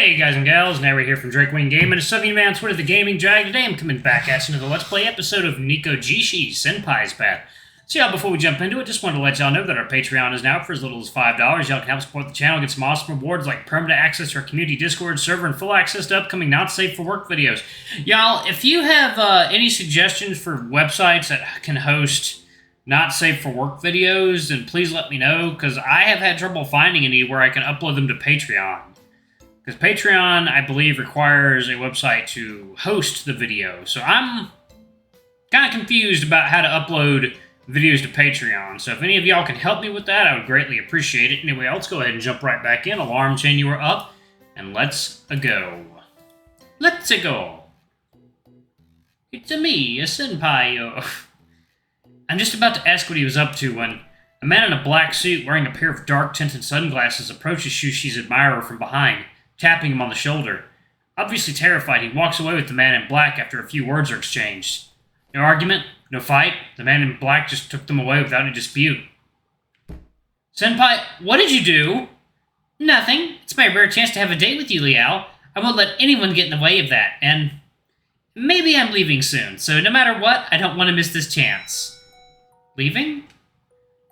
Hey guys and gals, now we're here from Drakewing Game, and it's Southern Man on Twitter, the Gaming Jag. Today I'm coming back at you with a Let's Play episode of Nekojishi, Senpai's Path. So y'all, before we jump into it, just wanted to let y'all know that our Patreon is now up for as little as $5. Y'all can help support the channel, get some awesome rewards like permanent access to our community Discord server and full access to upcoming not safe for work videos. Y'all, if you have any suggestions for websites that can host not safe for work videos, then please let me know, because I have had trouble finding any where I can upload them to Patreon. Because Patreon, I believe, requires a website to host the video. So I'm kind of confused about how to upload videos to Patreon. So if any of y'all can help me with that, I would greatly appreciate it. Anyway, let's go ahead and jump right back in. Alarm chain, you are up. And let's go. Let's go. It's a me, a senpai. I'm just about to ask what he was up to when a man in a black suit wearing a pair of dark tinted sunglasses approaches Shushi's admirer from behind, tapping him on the shoulder. Obviously terrified, he walks away with the man in black after a few words are exchanged. No argument, no fight. The man in black just took them away without any dispute. Senpai, what did you do? Nothing. It's my rare chance to have a date with you, Liao. I won't let anyone get in the way of that, and maybe I'm leaving soon, so no matter what, I don't want to miss this chance. Leaving?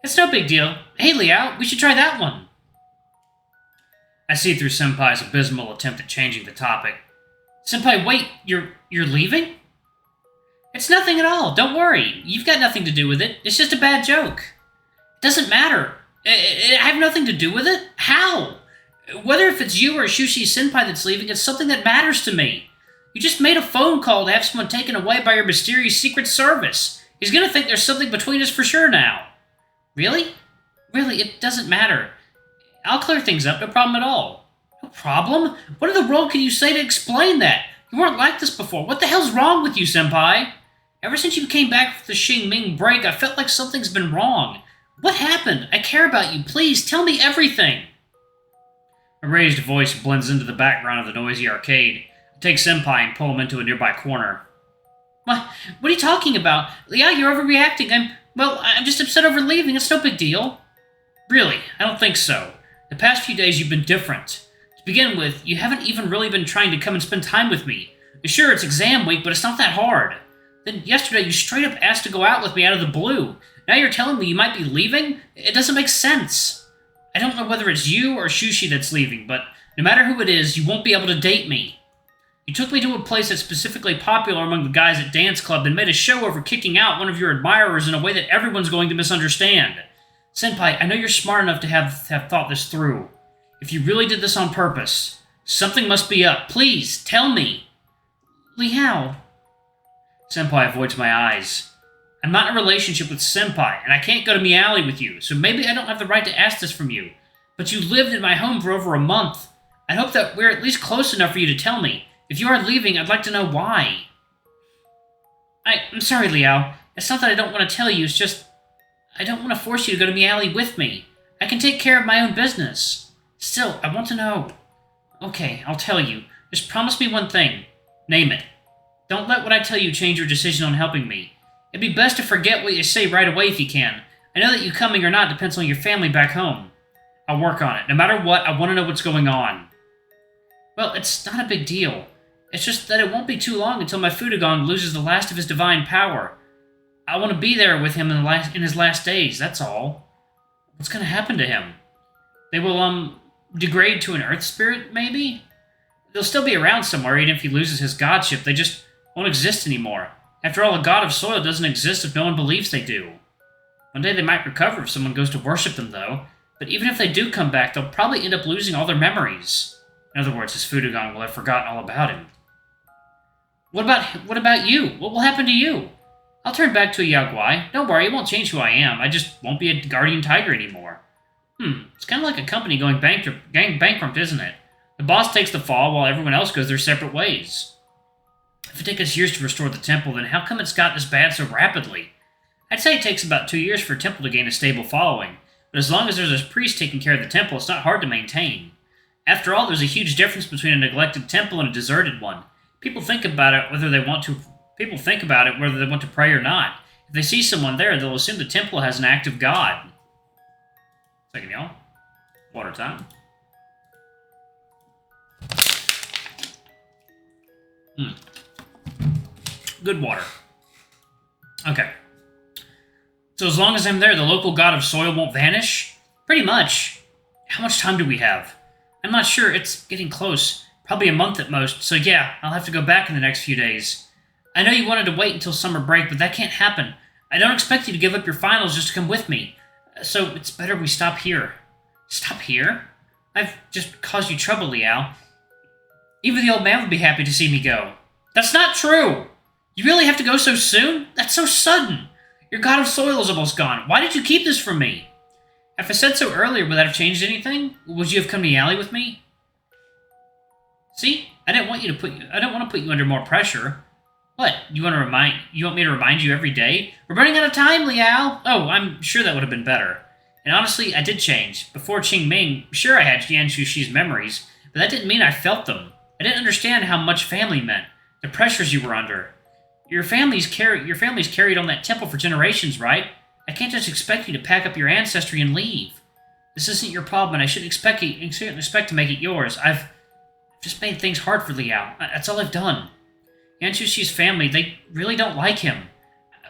It's no big deal. Hey, Liao, we should try that one. I see through Senpai's abysmal attempt at changing the topic. Senpai, wait, you're leaving? It's nothing at all, don't worry. You've got nothing to do with it. It's just a bad joke. It doesn't matter. I have nothing to do with it? How? Whether if it's you or Shushi Senpai that's leaving, it's something that matters to me. You just made a phone call to have someone taken away by your mysterious secret service. He's gonna think there's something between us for sure now. Really? Really, it doesn't matter. I'll clear things up, no problem at all. No problem? What in the world can you say to explain that? You weren't like this before. What the hell's wrong with you, Senpai? Ever since you came back from the Xingming break, I felt like something's been wrong. What happened? I care about you. Please, tell me everything. A raised voice blends into the background of the noisy arcade. I take Senpai and pull him into a nearby corner. What are you talking about? Liao, you're overreacting. I'm just upset over leaving. It's no big deal. Really, I don't think so. The past few days you've been different. To begin with, you haven't even really been trying to come and spend time with me. Sure, it's exam week, but it's not that hard. Then yesterday you straight up asked to go out with me out of the blue. Now you're telling me you might be leaving? It doesn't make sense. I don't know whether it's you or Shushi that's leaving, but no matter who it is, you won't be able to date me. You took me to a place that's specifically popular among the guys at dance club and made a show over kicking out one of your admirers in a way that everyone's going to misunderstand. Senpai, I know you're smart enough to have thought this through. If you really did this on purpose, something must be up. Please, tell me. Liao. Senpai avoids my eyes. I'm not in a relationship with Senpai, and I can't go to Meowly with you, so maybe I don't have the right to ask this from you. But you lived in my home for over a month. I hope that we're at least close enough for you to tell me. If you are leaving, I'd like to know why. I'm sorry, Liao. It's not that I don't want to tell you, it's just I don't want to force you to go to Meowly with me. I can take care of my own business. Still, I want to know. Okay, I'll tell you. Just promise me one thing. Name it. Don't let what I tell you change your decision on helping me. It'd be best to forget what you say right away if you can. I know that you coming or not depends on your family back home. I'll work on it. No matter what, I want to know what's going on. Well, it's not a big deal. It's just that it won't be too long until my Fudogon loses the last of his divine power. I want to be there with him in his last days, that's all. What's going to happen to him? They will, degrade to an earth spirit, maybe? They'll still be around somewhere, even if he loses his godship. They just won't exist anymore. After all, a god of soil doesn't exist if no one believes they do. One day they might recover if someone goes to worship them, though. But even if they do come back, they'll probably end up losing all their memories. In other words, his Fudogon will have forgotten all about him. What about you? What will happen to you? I'll turn back to a Yaoguai. Don't worry, it won't change who I am. I just won't be a guardian tiger anymore. It's kind of like a company going bankrupt, isn't it? The boss takes the fall while everyone else goes their separate ways. If it takes us years to restore the temple, then how come it's got this bad so rapidly? I'd say it takes about 2 years for a temple to gain a stable following, but as long as there's a priest taking care of the temple, it's not hard to maintain. After all, there's a huge difference between a neglected temple and a deserted one. People think about it whether they want to pray or not. If they see someone there, they'll assume the temple has an active god. Second, y'all. Water time. Hmm. Good water. Okay. So as long as I'm there, the local god of soil won't vanish? Pretty much. How much time do we have? I'm not sure. It's getting close. Probably a month at most. So yeah, I'll have to go back in the next few days. I know you wanted to wait until summer break, but that can't happen. I don't expect you to give up your finals just to come with me. So it's better we stop here. Stop here? I've just caused you trouble, Liao. Even the old man would be happy to see me go. That's not true! You really have to go so soon? That's so sudden! Your god of soil is almost gone. Why did you keep this from me? If I said so earlier, would that have changed anything? Would you have come to the alley with me? See? I don't want to put you under more pressure. What? You want me to remind you every day? We're running out of time, Liao! Oh, I'm sure that would have been better. And honestly, I did change. Before Qingming, sure I had Yan Shushi's memories, but that didn't mean I felt them. I didn't understand how much family meant, the pressures you were under. Your family's carried on that temple for generations, right? I can't just expect you to pack up your ancestry and leave. This isn't your problem, and I shouldn't expect to make it yours. I've just made things hard for Liao. That's all I've done. Yan Shushi's family, they really don't like him.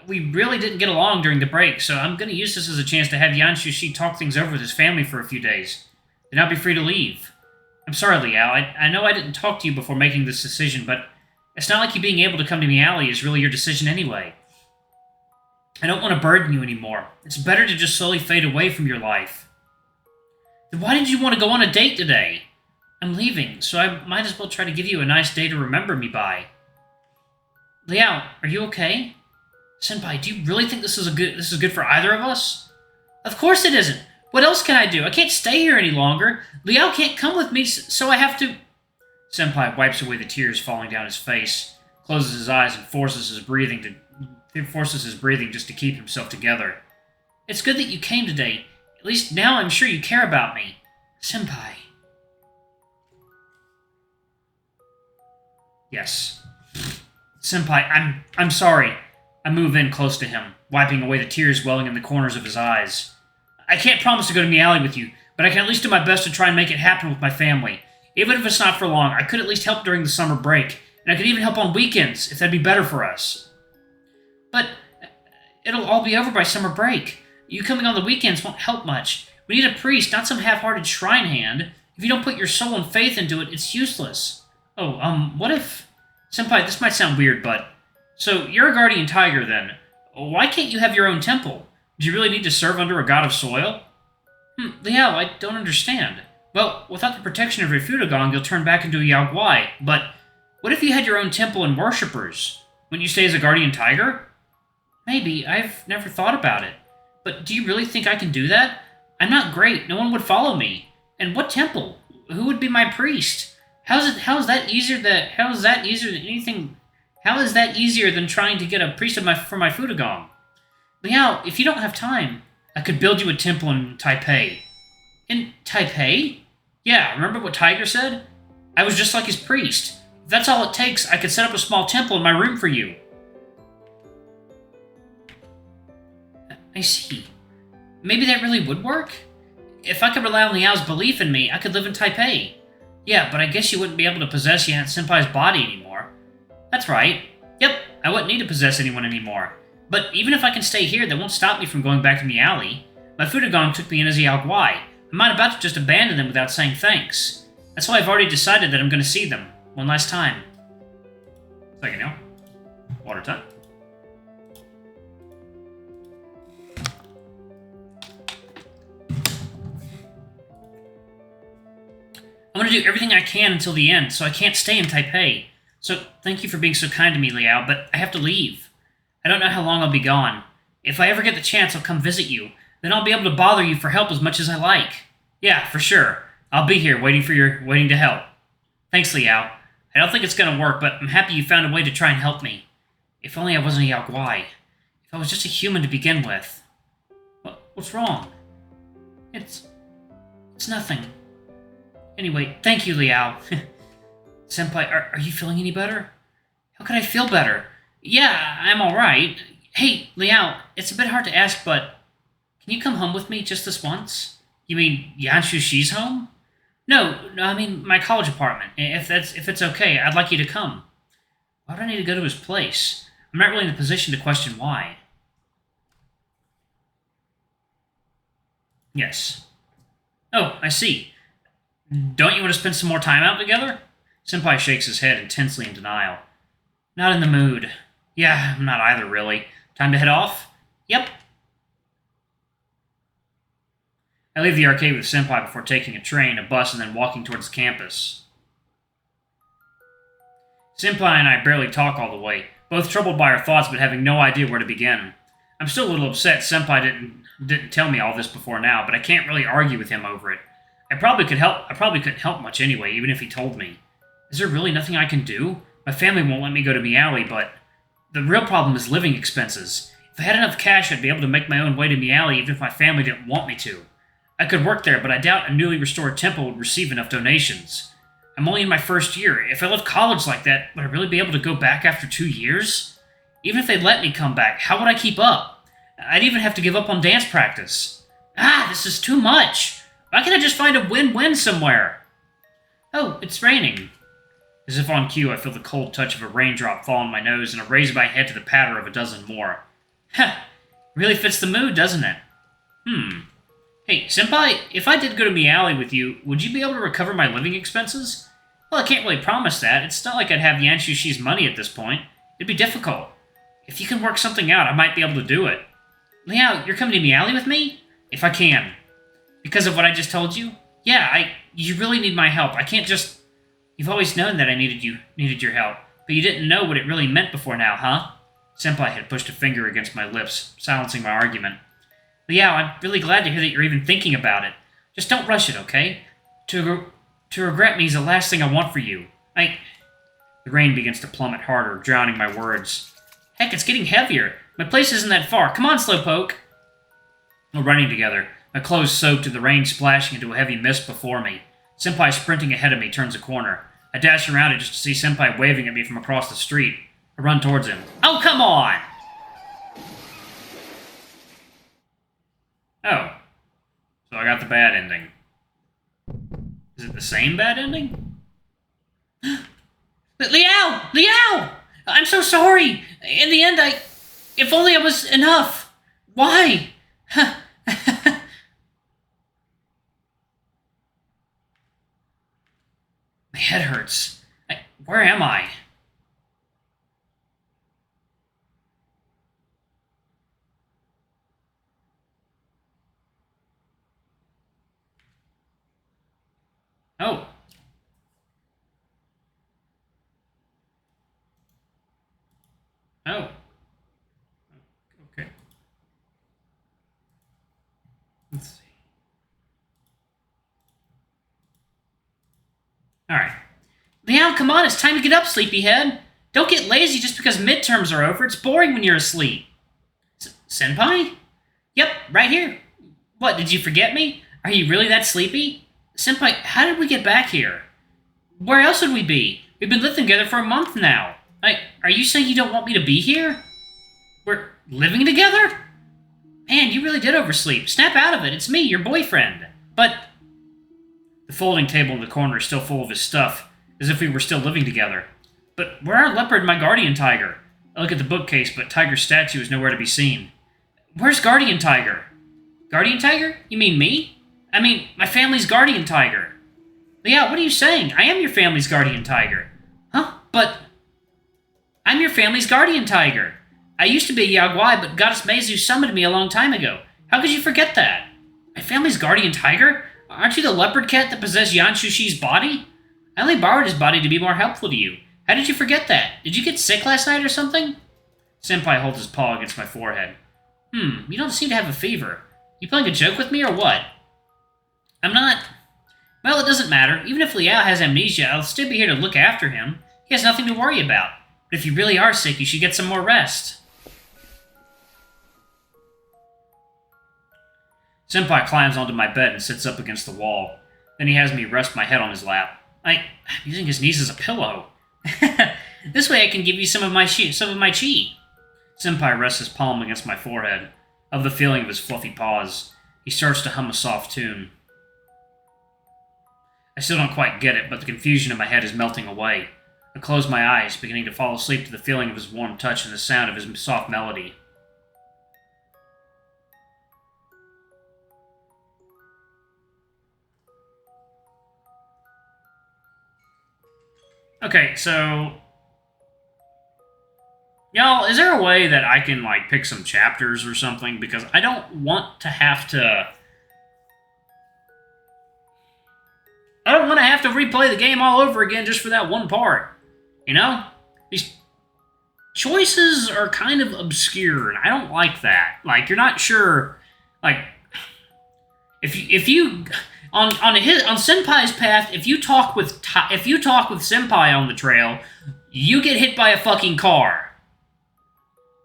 We really didn't get along during the break, so I'm going to use this as a chance to have Yan Shushi talk things over with his family for a few days. Then I'll be free to leave. I'm sorry, Liao. I know I didn't talk to you before making this decision, but it's not like you being able to come to Meowly is really your decision anyway. I don't want to burden you anymore. It's better to just slowly fade away from your life. Then why did you want to go on a date today? I'm leaving, so I might as well try to give you a nice day to remember me by. Liao, are you okay? Senpai, do you really think this is good for either of us? Of course it isn't. What else can I do? I can't stay here any longer. Liao can't come with me, so I have to... Senpai wipes away the tears falling down his face, closes his eyes, and forces his breathing just to keep himself together. It's good that you came today. At least now I'm sure you care about me. Senpai. Yes. Senpai, I'm sorry. I move in close to him, wiping away the tears welling in the corners of his eyes. I can't promise to go to Meowly with you, but I can at least do my best to try and make it happen with my family. Even if it's not for long, I could at least help during the summer break, and I could even help on weekends, if that'd be better for us. But it'll all be over by summer break. You coming on the weekends won't help much. We need a priest, not some half-hearted shrine hand. If you don't put your soul and faith into it, it's useless. Oh, what if... Senpai, this might sound weird, but... So, you're a guardian tiger, then. Why can't you have your own temple? Do you really need to serve under a god of soil? Liao, I don't understand. Well, without the protection of your Fudogong, you'll turn back into a Yao Guai, but what if you had your own temple and worshippers? Wouldn't you stay as a guardian tiger? Maybe. I've never thought about it. But do you really think I can do that? I'm not great. No one would follow me. And what temple? Who would be my priest? How is that easier than trying to get a priest for my Fudogong? Liao, if you don't have time, I could build you a temple in Taipei. In Taipei? Yeah, remember what Tiger said? I was just like his priest. If that's all it takes, I could set up a small temple in my room for you. I see. Maybe that really would work? If I could rely on Liao's belief in me, I could live in Taipei. Yeah, but I guess you wouldn't be able to possess Yan Senpai's body anymore. That's right. Yep, I wouldn't need to possess anyone anymore. But even if I can stay here, that won't stop me from going back to Meowly. My Fudogong took me in as a Yao Guai. I'm not about to just abandon them without saying thanks. That's why I've already decided that I'm going to see them. One last time. Second now. Water time. I'm going to do everything I can until the end, so I can't stay in Taipei. So, thank you for being so kind to me, Liao, but I have to leave. I don't know how long I'll be gone. If I ever get the chance, I'll come visit you. Then I'll be able to bother you for help as much as I like. Yeah, for sure. I'll be here waiting to help. Thanks, Liao. I don't think it's going to work, but I'm happy you found a way to try and help me. If only I wasn't a Yao Guai. If I was just a human to begin with. What's wrong? It's nothing. Anyway, thank you, Liao. Senpai, are you feeling any better? How can I feel better? Yeah, I'm alright. Hey, Liao, it's a bit hard to ask, but can you come home with me just this once? You mean Yan Shushi's home? No, I mean my college apartment. If it's okay, I'd like you to come. Why would I need to go to his place? I'm not really in a position to question why. Yes. Oh, I see. Don't you want to spend some more time out together? Senpai shakes his head, intensely in denial. Not in the mood. Yeah, I'm not either, really. Time to head off? Yep. I leave the arcade with Senpai before taking a train, a bus, and then walking towards the campus. Senpai and I barely talk all the way, both troubled by our thoughts but having no idea where to begin. I'm still a little upset Senpai didn't tell me all this before now, but I can't really argue with him over it. I probably couldn't help much anyway, even if he told me. Is there really nothing I can do? My family won't let me go to Meowly, but the real problem is living expenses. If I had enough cash, I'd be able to make my own way to Meowly even if my family didn't want me to. I could work there, but I doubt a newly restored temple would receive enough donations. I'm only in my first year. If I left college like that, would I really be able to go back after 2 years? Even if they let me come back, how would I keep up? I'd even have to give up on dance practice. This is too much. Why can't I just find a win-win somewhere? Oh, it's raining. As if on cue, I feel the cold touch of a raindrop fall on my nose and I raise my head to the patter of a dozen more. Really fits the mood, doesn't it? Hey, Senpai, if I did go to Meowly with you, would you be able to recover my living expenses? Well, I can't really promise that. It's not like I'd have Yanshushi's money at this point. It'd be difficult. If you can work something out, I might be able to do it. Liao, you're coming to Meowly with me? If I can. Because of what I just told you? Yeah, you really need my help. I can't just... You've always known that I needed your help, but you didn't know what it really meant before now, huh? Senpai had pushed a finger against my lips, silencing my argument. Liao, I'm really glad to hear that you're even thinking about it. Just don't rush it, okay? To regret me is the last thing I want for you. The rain begins to plummet harder, drowning my words. Heck, it's getting heavier. My place isn't that far. Come on, Slowpoke. We're running together, my clothes soaked and the rain splashing into a heavy mist before me. Senpai sprinting ahead of me turns a corner. I dash around it just to see Senpai waving at me from across the street. I run towards him. Oh, come on! Oh. So I got the bad ending. Is it the same bad ending? Liao! Liao! I'm so sorry! In the end, if only I was enough! Why? My head hurts. Where am I? Oh. Oh. Okay. Let's see. Alright. Liao, come on, it's time to get up, sleepyhead. Don't get lazy just because midterms are over. It's boring when you're asleep. Senpai? Yep, right here. What, did you forget me? Are you really that sleepy? Senpai, how did we get back here? Where else would we be? We've been living together for a month now. Are you saying you don't want me to be here? We're living together? Man, you really did oversleep. Snap out of it. It's me, your boyfriend. But... The folding table in the corner is still full of his stuff, as if we were still living together. But where are Leopard and my Guardian Tiger? I look at the bookcase, but Tiger's statue is nowhere to be seen. Where's Guardian Tiger? Guardian Tiger? You mean me? I mean, my family's Guardian Tiger. Liao, what are you saying? I am your family's Guardian Tiger. Huh? But... I'm your family's Guardian Tiger. I used to be a Yaguai, but Goddess Meizu summoned me a long time ago. How could you forget that? My family's Guardian Tiger? Aren't you the leopard cat that possessed Yanshushi's body? I only borrowed his body to be more helpful to you. How did you forget that? Did you get sick last night or something? Senpai holds his paw against my forehead. You don't seem to have a fever. You playing a joke with me or what? I'm not... Well, it doesn't matter. Even if Liao has amnesia, I'll still be here to look after him. He has nothing to worry about. But if you really are sick, you should get some more rest. Senpai climbs onto my bed and sits up against the wall. Then he has me rest my head on his lap. I'm using his knees as a pillow. This way I can give you some of my chi. Senpai rests his palm against my forehead. Of the feeling of his fluffy paws, he starts to hum a soft tune. I still don't quite get it, but the confusion in my head is melting away. I closed my eyes, beginning to fall asleep to the feeling of his warm touch and the sound of his soft melody. Okay, so... Y'all, is there a way that I can, like, pick some chapters or something? Because I don't want to have to... I don't want to have to replay the game all over again just for that one part. You know? These choices are kind of obscure, and I don't like that. Like, you're not sure... Like, if you on Senpai's path, if you talk with Senpai on the trail, you get hit by a fucking car.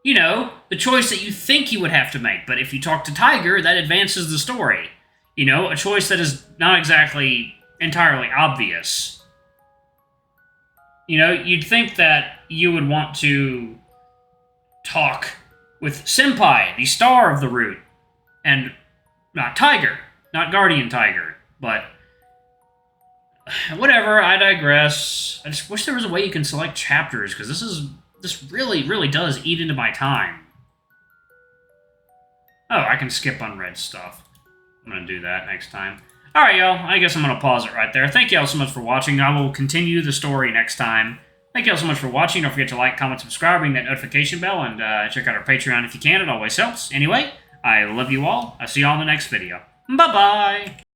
You know, the choice that you think you would have to make. But if you talk to Tiger, that advances the story. You know, a choice that is not exactly entirely obvious. You know, you'd think that you would want to talk with Senpai, the star of the route, and not Tiger, not Guardian Tiger, but whatever, I digress. I just wish there was a way you can select chapters, because this really, really does eat into my time. Oh, I can skip unread stuff. I'm going to do that next time. Alright, y'all, I guess I'm going to pause it right there. Thank y'all so much for watching. I will continue the story next time. Thank y'all so much for watching. Don't forget to like, comment, subscribe, ring that notification bell, and check out our Patreon if you can. It always helps. Anyway, I love you all. I'll see you all in the next video. Bye-bye!